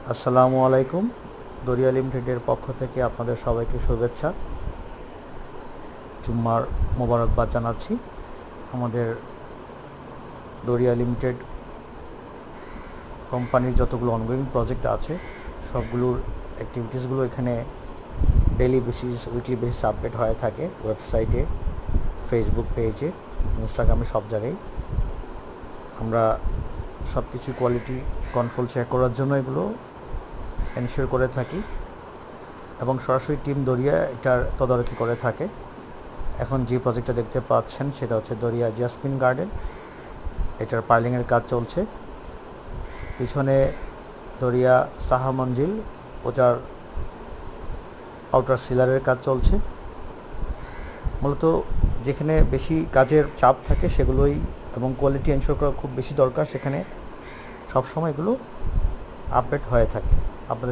আসসালামু আলাইকুম। দরিয়া লিমিটেডের পক্ষ থেকে আপনাদের সবাইকে শুভেচ্ছা, জুম্মার মোবারকবাদ জানাচ্ছি। আমাদের দরিয়া লিমিটেড কোম্পানির যতগুলো অনগোয়িং প্রজেক্ট আছে সবগুলোর অ্যাক্টিভিটিসগুলো এখানে daily basis, weekly basis update হয়ে থাকে ওয়েবসাইটে, ফেসবুক পেজে, ইনস্টাগ্রামে, সব জায়গায়। আমরা সব কিছু কোয়ালিটি কন্ট্রোল চেক করার জন্য এগুলো এনশিওর করে থাকি এবং সরাসরি টিম দরিয়া এটার তদারকি করে থাকে। এখন যে প্রজেক্টটা দেখতে পাচ্ছেন সেটা হচ্ছে দরিয়া জাসমিন গার্ডেন। এটার পাইলিংয়ের কাজ চলছে। পিছনে দরিয়া সাহা মঞ্জিল, ওটার আউটার সিলারের কাজ চলছে। মূলত যেখানে বেশি কাজের চাপ থাকে সেগুলোই এবং কোয়ালিটি এনশিওর করা খুব বেশি দরকার, সেখানে সবসময় এগুলো আপডেট হয়ে থাকে। আপনাদের